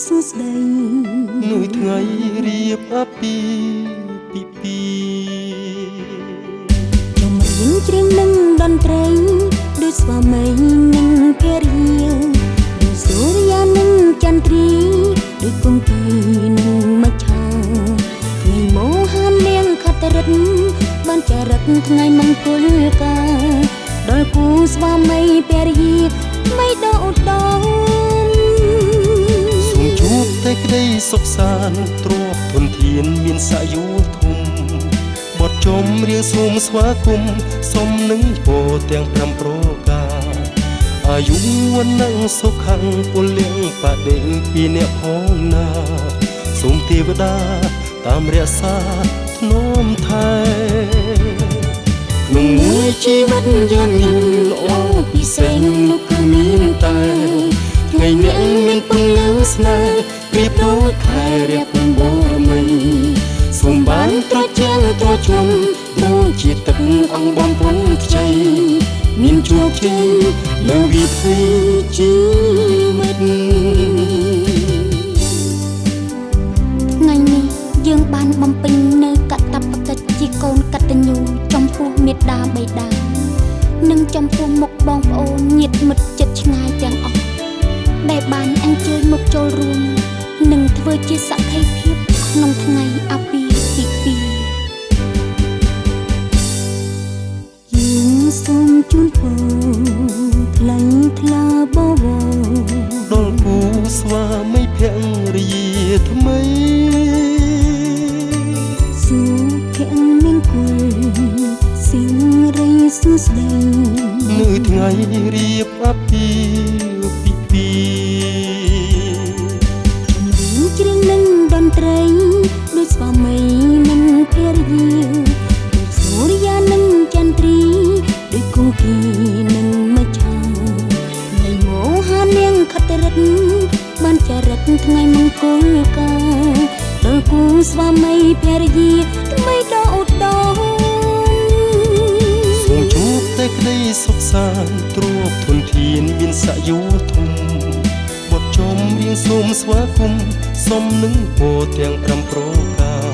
សួស្ដីនួយថ្ងៃរៀបអាពីខ្ញុំរៀនច្រៀងនឹងតន្ត្រីដូចស្វាមីនិងភរិយាដូចសូរិយានិងចន្ទ្រីដូចគង្គានិងមច្ឆាថ្ងៃមោហាននាងខត្តរិទ្ធបានចារឹកថ្ងៃមង្គលការដល់គូស្វាមីភរិយាไม่ដោឧត្តមសូមជួបតែក្តីសុខសាន្តទ្រពធនធានមានសាយុធំបទចំរៀងសូមស្វាគមន៍សុំនឹងពោទាំង5ប្រការអាយុវណ្ណៈសុខខាងពលលៀងបដិពីអ្នកផងណាសូមទេវតាតាមរក្សាធ្នមថែក្នុងមួយជីវិតយ៉ាងនេះល្អពិសេសនោះគឺមានតែថ្ងៃអ្នកមានពន្លឺស្នេហ៍ប្រៀបដូចខែរៀបបូរមីសូមបានត្រជាក់ត្រជុំដូចជាទឹកអង្គបំពង់ខ្ចីមានជោគជ័យលើវិถีជីវិតថ្ងៃនេះយើងបានបំពេញនៅកតបកិច្ចជាកូនកតញ្ញូចំពោះមេត្តាបិតានិងចំពោះមុខបងប្អូនញាតិមិត្តជិតឆ្ងាយទាំងអស់ដែលបានអញ្ជើញមកចូលរួមនិងធ្វើជាសក្ខីភាពក្នុងថ្ងៃអាពាហ៍ពិពាហ៍យើងសូមជូនពរថ្លៃថ្លាបវរដល់គូស្វាមីភរិយាថ្មីសុភមង្គលសិរីសួស្ដីនៅថ្ងៃរៀបអាពាហ៍ពិពាហ៍ច្រៀងនឹងតន្ត្រីដូចស្វាមីនិងភរិយាដូចសូរិយានិងចន្ទ្រីដូចគង្គានិងមច្ឆានៃមោហានាងខត្តរិទ្ធបានចារឹកថ្ងៃមង្គលការដល់គូស្វាមីភរិយាថ្មីដ៏ឧត្តមសូមជួបតែក្តីសុខសាន្តទ្រពធនធានមានសាយុធំបទចំរៀងសូមស្វាគមន៍សុំនឹងពោទាំង5ប្រការ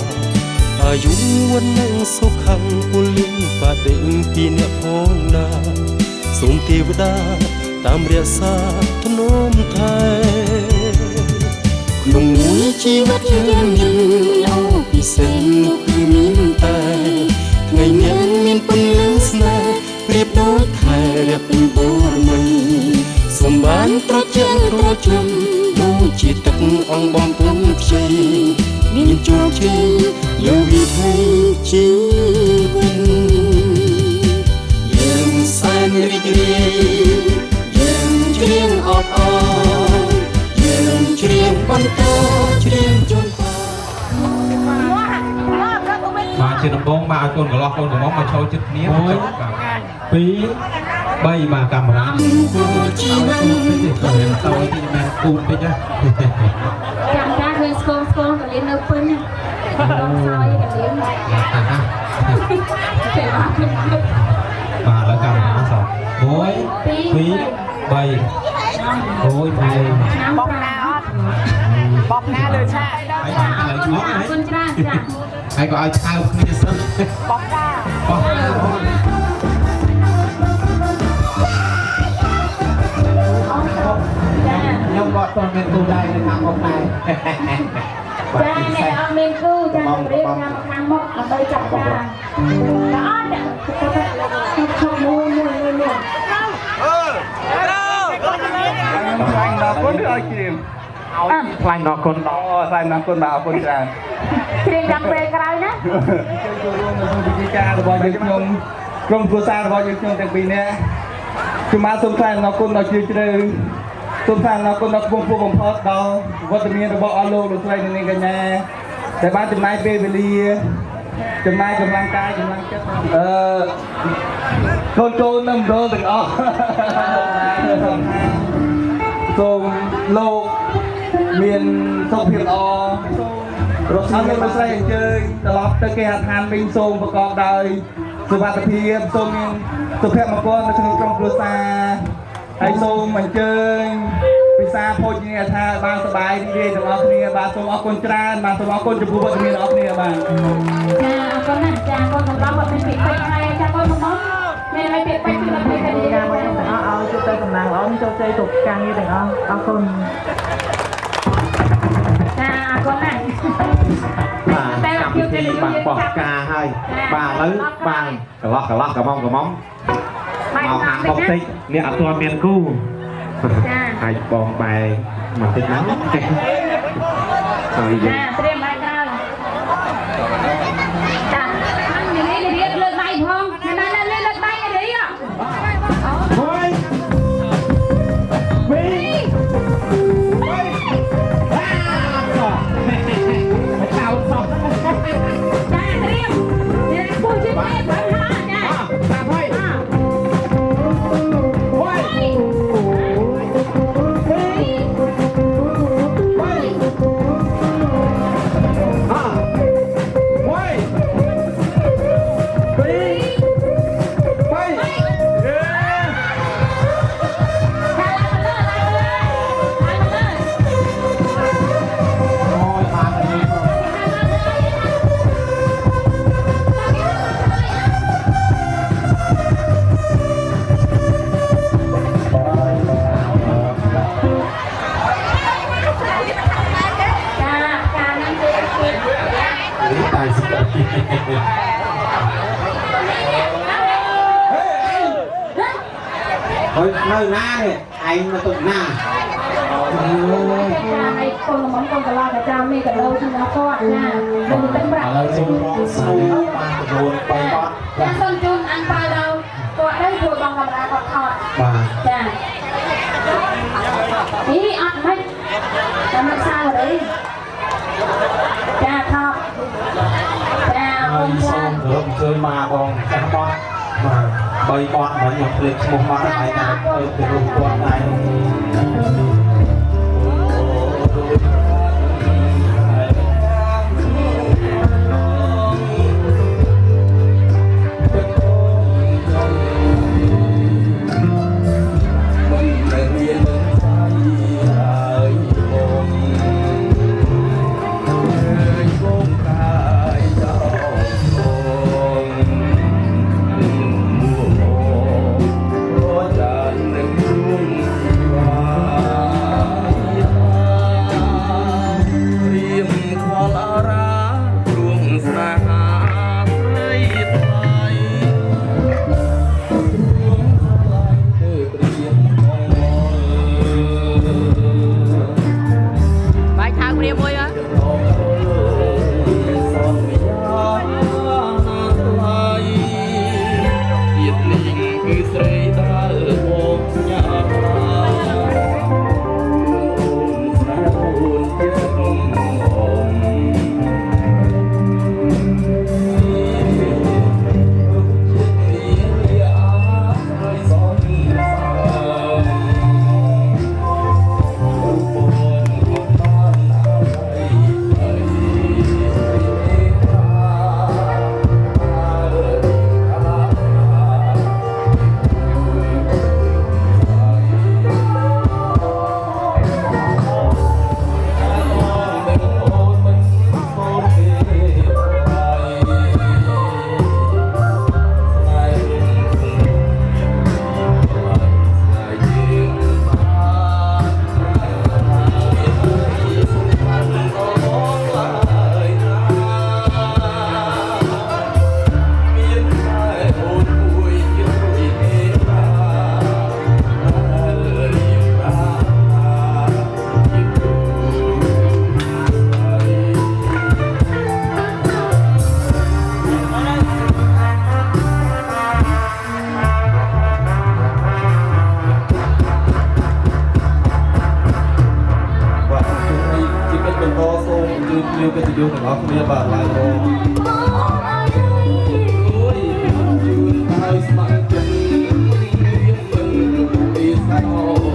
អាយុវណ្ណៈសុខខាងពលលៀងបដិពីអ្នកផងណាសូមទេវតាតាមរក្សាធ្នមថែក្នុងមួយជីវិតយ៉ាងនេះល្អពិសេសនោះគឺមានតែថ្ងៃនេះមានពន្លឺស្នេហ៍ប្រៀបដូចខែរៀបបូរមីសូមបានត្រជាក់ត្រជុំដូចជាទឹកអង្គបំពង់ខ្ចីមានជោគជ័យលើវិถีជីវិតយើងសែនរីករាយយើងច្រៀងអបអរយើងច្រៀងបន្តច្រៀងជូនបាទជាដំបូងបាទឲ្យកូនកន្លោះកូនកំមុំមកចូលចិត្តគ្នា1 2 3បាទកាមេរ៉ាគូជីវិតទៅទីមែនគូតិចណាចាំតាឃើញស្គងកលៀននៅពេញដល់សោយកលៀនចេះអត់បាទแล้วកាមេរ៉ាសោ1 2 3អូយឆ្នាំបបណាអត់បបណាលើឆាកហើយបាទឥឡូវឆ្លងគុណច្រើនចាហើយក៏ឲ្យឆៅគ្នាសិនបបណាបបណាខ្ញុំក៏តមានគូដែរនៅខាងមុខដែរចាអ្នកអត់មានគូចាជម្រាបខាងមុខដើម្បីចាប់តាអត់ឈប់មួយខ្លាញ់ដល់គុណឲ្យជ្រាបខ្លាញ់ដល់គុណអូខ្លាញ់ដល់គុណបាទអរគុណច្រើនជ្រាបចាំពេលក្រោយណាចូលរួមនៅក្នុងពិធីការរបស់យើងខ្ញុំក្រុមគ្រួសាររបស់យើងខ្ញុំទាំងពីរនាក់ខ្ញុំបាទសូមថ្លែងអំណរគុណដល់ជ្រាលជ្រៅសូមថ្លែងអំណរគុណដល់ខ្ពង់ខ្ពស់បំផុតដល់វត្តមានរបស់អស់លោកលោកស្រីនិងនាងកញ្ញាដែលបានចំណាយពេលវេលាចំណាយកម្លាំងកាយកម្លាំងចិត្តកូននៅម្ដងទាំងអស់សូមលោកមានសុខភាពល្អរស់នៅលោកស្រីអញ្ជើញត្រឡប់ទៅគេហដ្ឋានវិញសូមប្រកបដោយសុខភាពសូមមានសុភមង្គលនៅក្នុងក្រុមគ្រួសារហើយសូមអញ្ជើញព ពិសាភោជនីយដ្ឋានបានសប្បាយរីករាយទាំងអស់គ្នាបាទសូមអរគុណច្រើនបាទសូមអរគុណចំពោះវត្តមានរបស់គ្នាបាទ ចាអរគុណណាស់ចាកូនសម្រាប់គាត់មានពាក្យពេចន៍ហើយចាកូនមកមានឲ្យពាក្យពេចន៍សម្រាប់ពេលនេះចាមកទាំងអស់ឲ្យជួយទៅសំណាងល្អចូលជ័យគ្រប់ការងារទាំងអស់អរគុណចាអរគុណណាស់បាទកម្មវិធីបានបោះការហើយបាទឥឡូវបានកន្លោះកំងមកខាងបុកតិចនេះអត់ទាន់មានគូចាហើយបងបែរមកតិចហ្នឹងហើយចាត្រៀមបាយក្រោយចាអញនិយាយរៀបលើកដៃផងណាលើកដៃរៀបមួយពីរចៅសោះចាត្រៀមពូជិះបាយហើយចាតាមហើយហើយនៅណានេះឯងមកទុកណាចាឯកូនល្មមកូនកន្លងអាចារ្យមេកដោជូនដល់គាត់ចាមិនទឹកប្រាក់ឥឡូវសូមសួរបានចំនួន3បទចាសូមជូនអានប៉ាដល់គាត់ទៅជួយបងកាមេរ៉ាគាត់ថតបាទចាអីអត់មិនតាមរក្សាអីចាថតចាអូនចាសូមរំជើញមកបងចាស់បទបាទ3បទមកខ្ញុំភ្លេចឈ្មោះមកហើយតែទៅរូបគាត់ដែរយើងកិត្តិយសទាំងអស់គ្នាបាទឡើងរងអូយជឿនហើយស្ម័គ្រចិត្តរៀបមិនពីសោច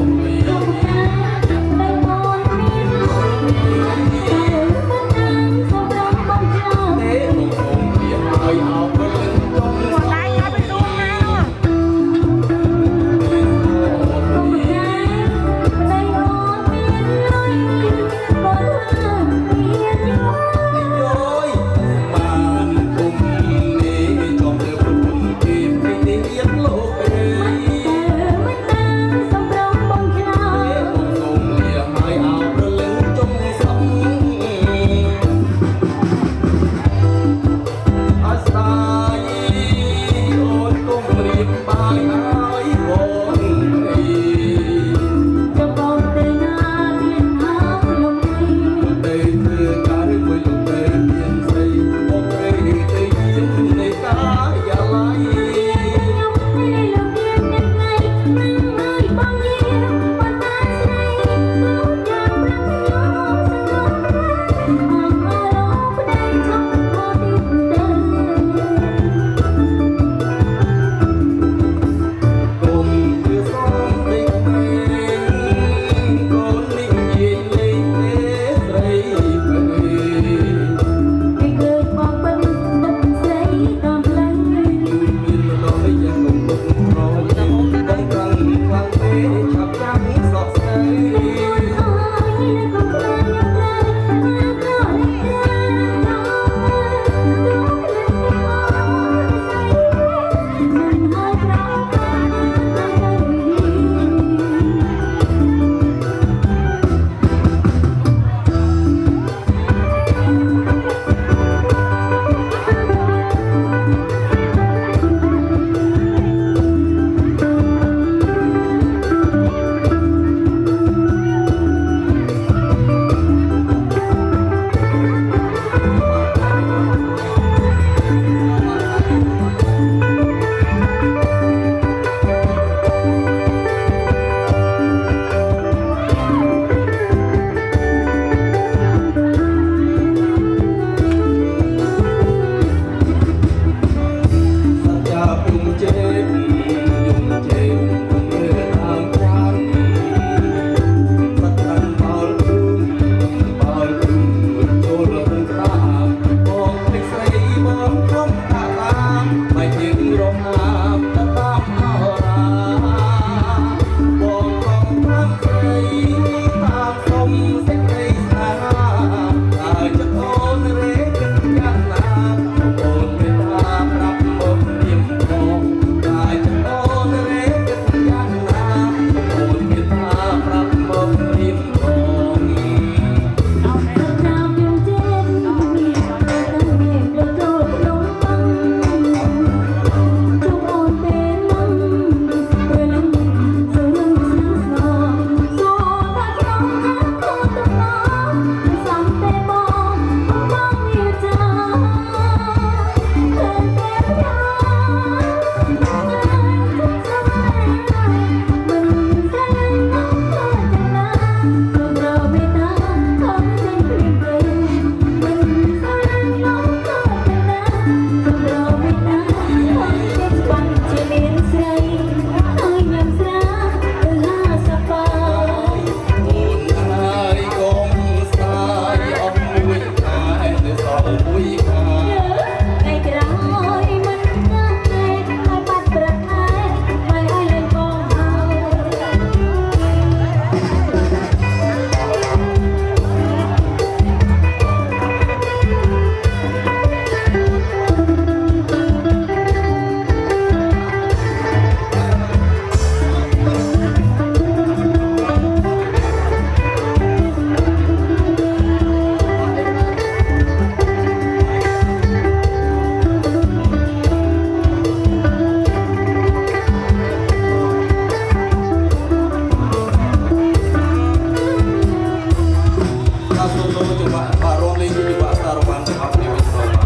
សូមចូលច្បាប់រងលេងច្បាប់សារវ័នទាំងអស់គ្នាវិញសូម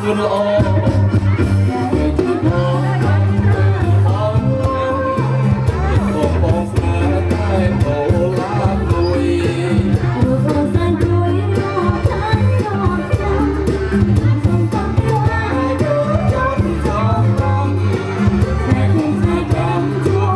យល់ល្អបងស្នេហ៍តែអូឡាមួយ Hãy subscribe cho kênh Ghiền Mì Gõ để không bỏ lỡ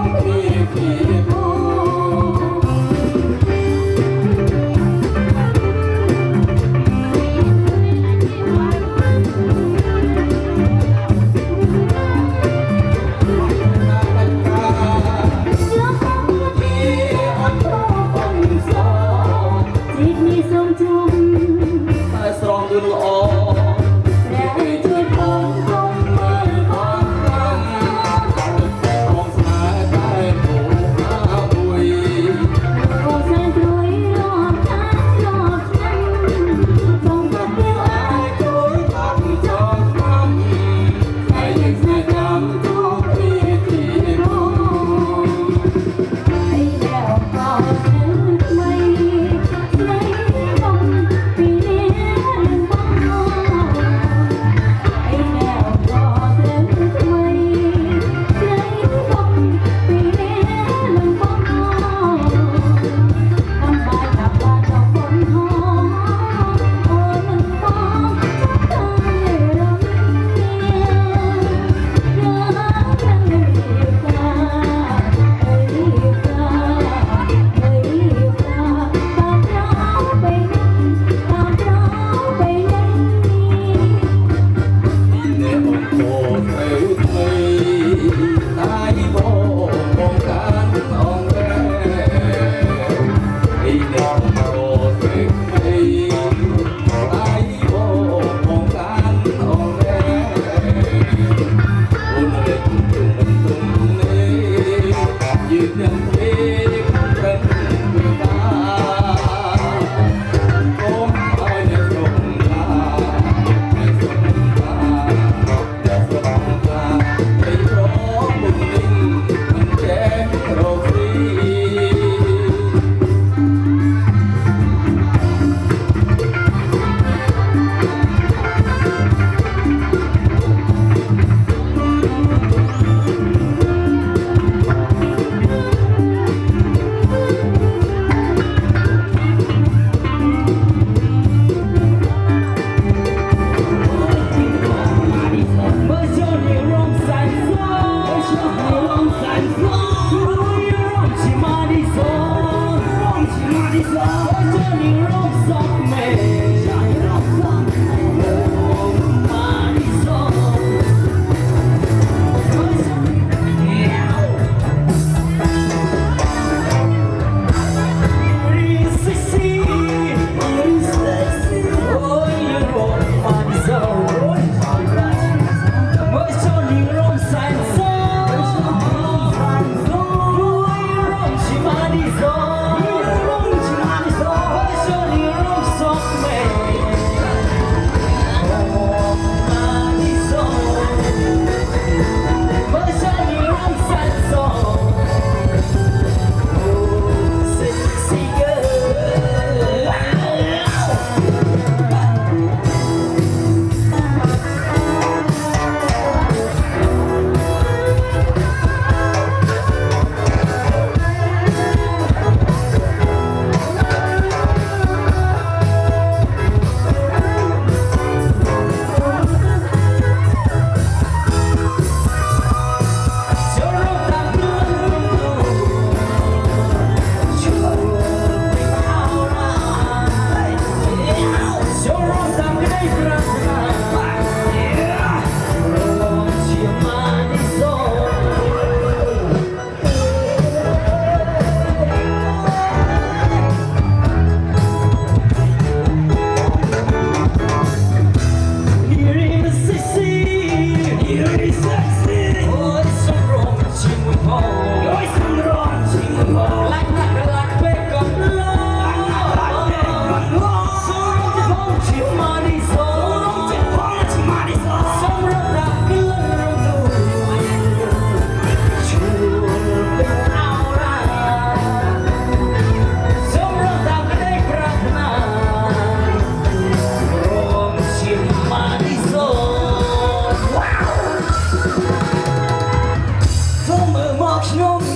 Hãy subscribe cho kênh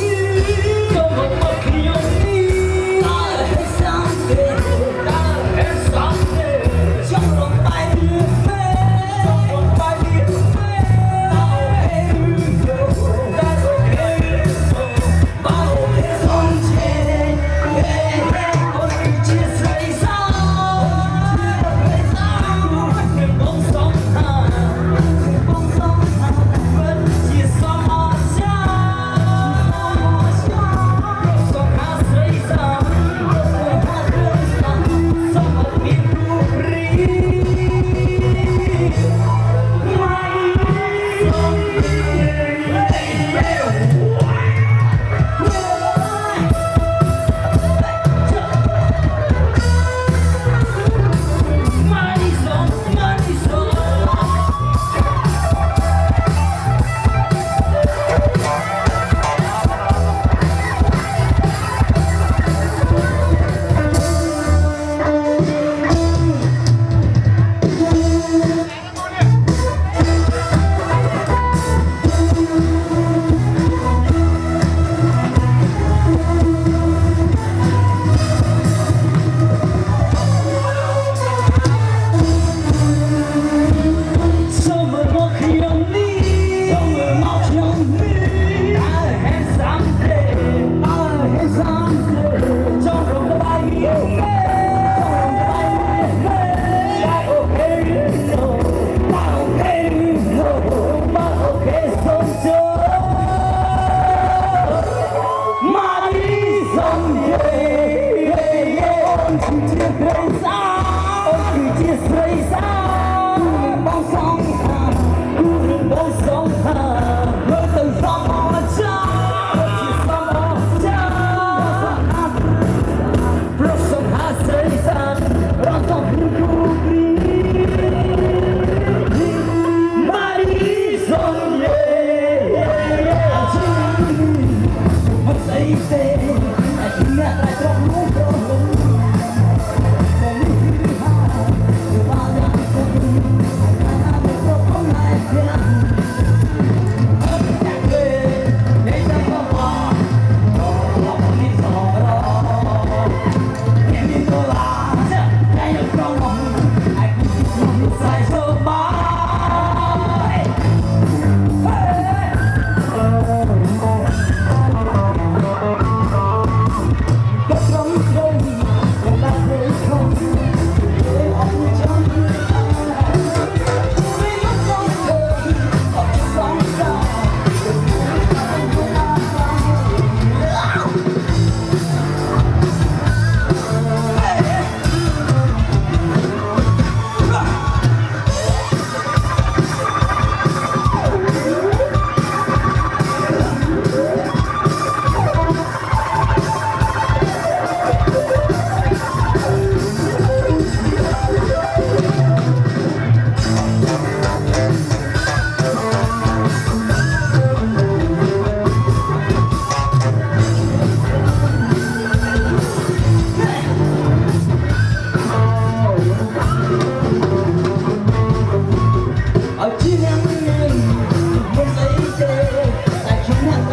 Ghiền Mì Gõ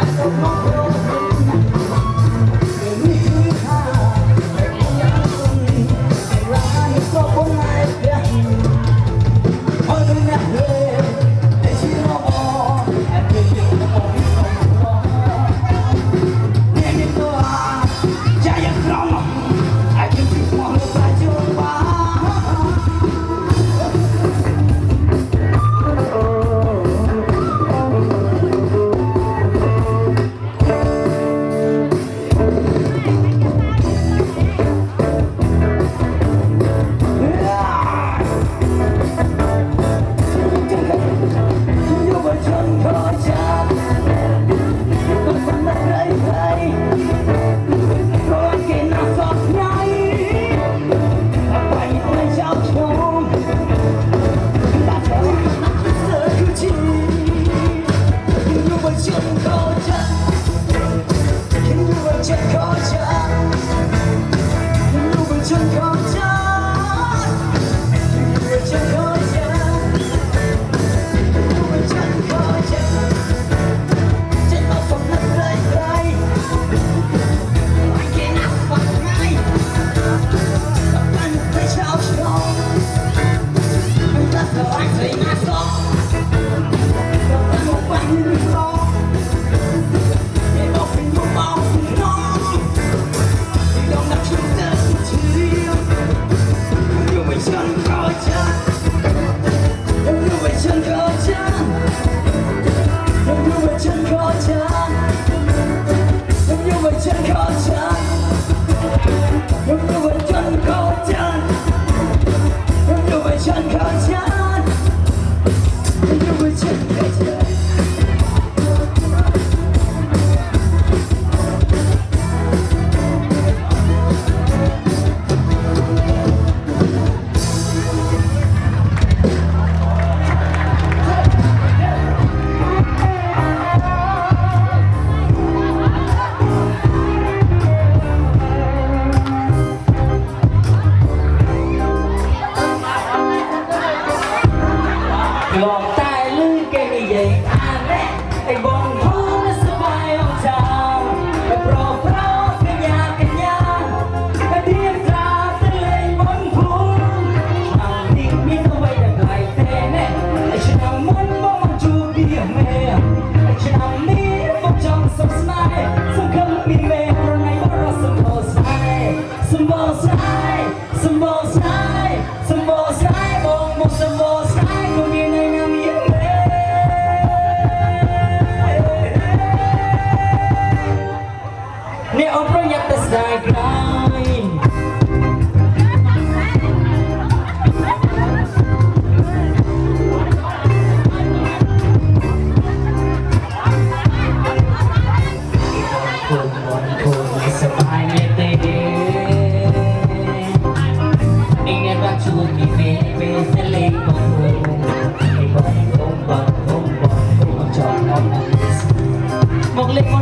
để không bỏ lỡ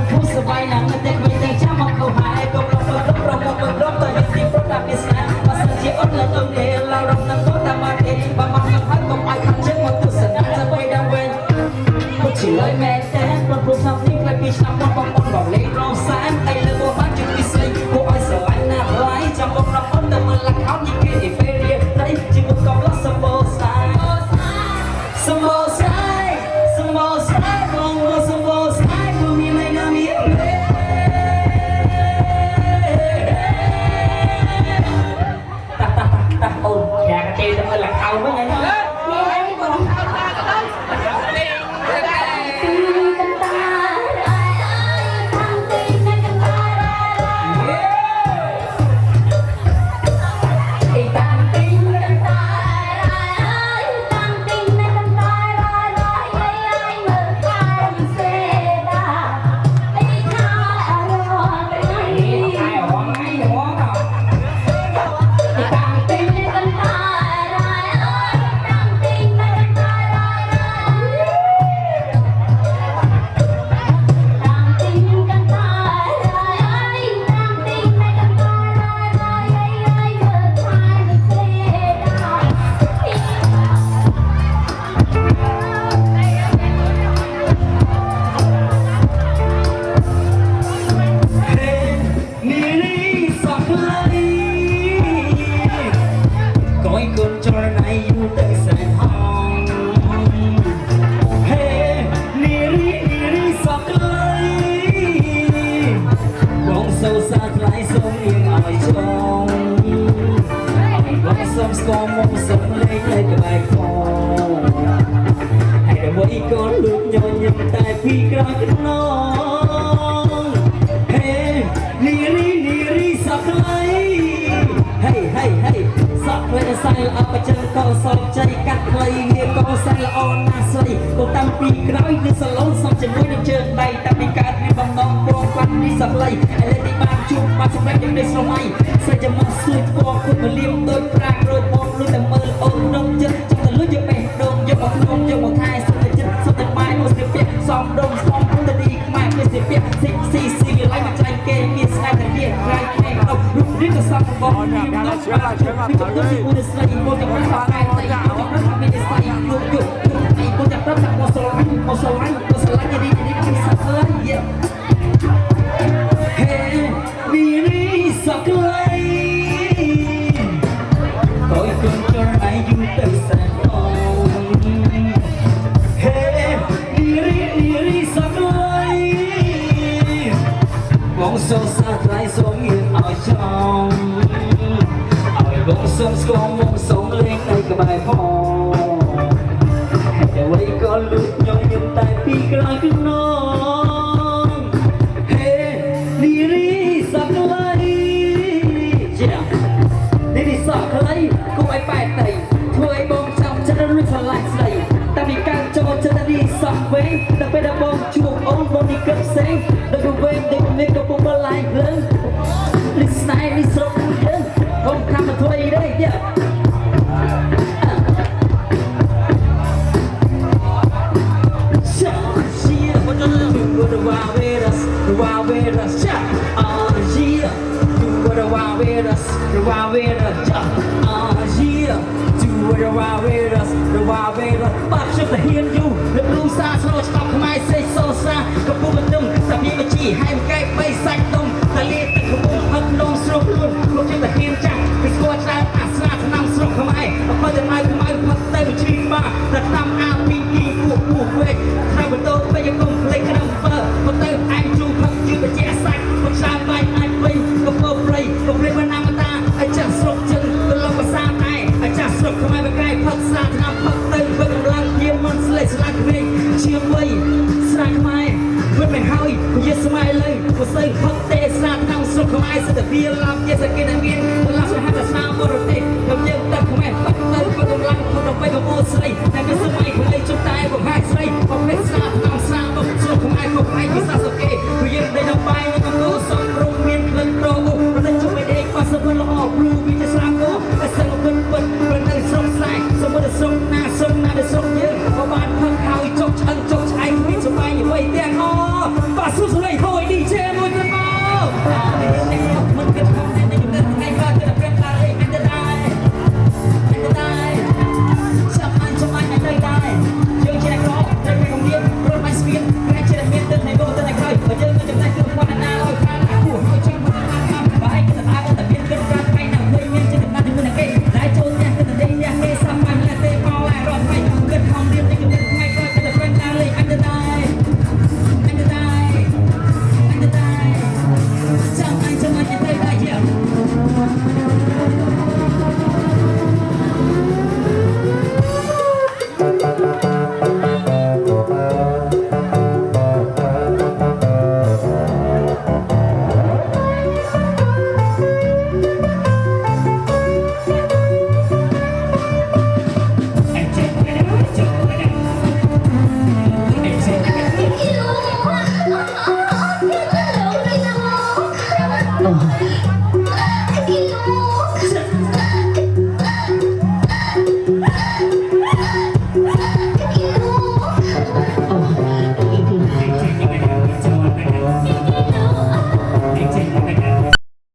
គូសវ័យណាស់តែគ្មានតែចាំមកខោហើយកុំរំលឹកប្រមមករំទៅយើងទីប្រដាប់វាស្នេហ៍បើសិនជាអត់លើទៅទេឡើយរំនឹងទៅតាមមកទេបើមកនឹងហើយកុំឲ្យខាត់ជើងមកទស្សនាទៅបីដល់វិញពុតជាលយមែនតែប្រព្រឹត្តឆ្នាំនេះផ្លែពីឆ្នាំមកបងបងរលេងរំសានតែលើមកបានជិះពីស្រីគួរឲ្យស្រឡាញ់ណាស់ឡើយចាំបងរាប់អូនទៅមើលលក្ខខណ្ឌនេះគេអ៊ីពេលរៀបត្រីជីវិតកំឡោះសម្បូរស្អាតសម្បូរស្អាតសម្បូរស្អាតបងសម្បូរស្អាតព្រោះមានឯណាមានតាអូនយ៉ាកទេទៅមើលលក្ខខណ្ឌវិញហ្នឹង